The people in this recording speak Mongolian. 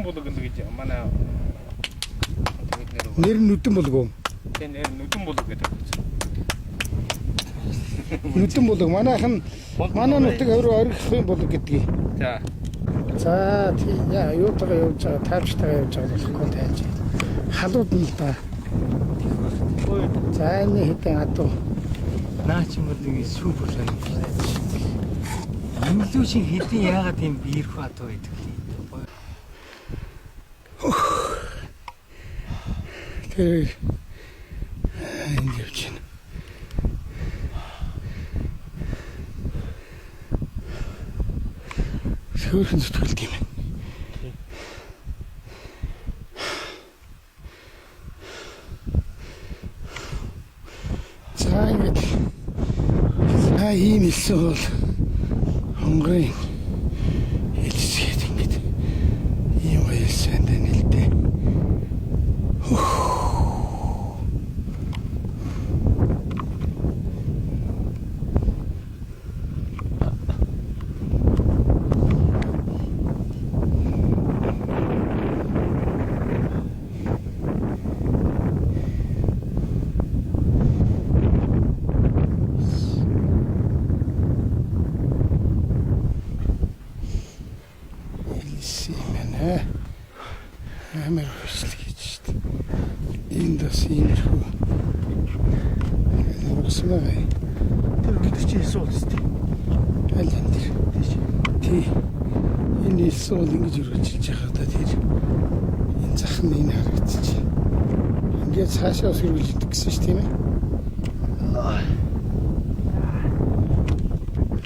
Булаг гэж манай нэр нь нүдэн булаг уу? Тийм нэр нүдэн булаг гэдэг. Нүдэн булаг манайхан манай нутаг орхихын булаг гэдгийг. За. За тийм яа юутайгаа явж байгаа тайвчтайгаа явж байгаа болохгүй тайлж. Халууд нь л да. За энэ хэдэн адуу. Наач юм бол ингэ супер санагдаж. Амьлуу шиг хэдэн яагаад тийм биер хатуу байдаг юм. Тэр энэ явж байна. Хөөрхөн зүтгэлт юм. За ингэж ийм хэлсэн бол хонгорын хэлсгээд ингэж ийм хэлсэн дээ л дээ. Амар хөшлөг гэж шүү дээ. Энд бас иймэрхүү. Уусмаа. Тэр өдөр чи эсвэл тест. Аль энэ тэр. Тий. Энэ эсвэл ингэж үргэлжилж байгаа да тэр. Энэ зах нь энэ харагдчих. Ингээд цаашаа үргэлжлэдэг гэсэн шүү тийм ээ.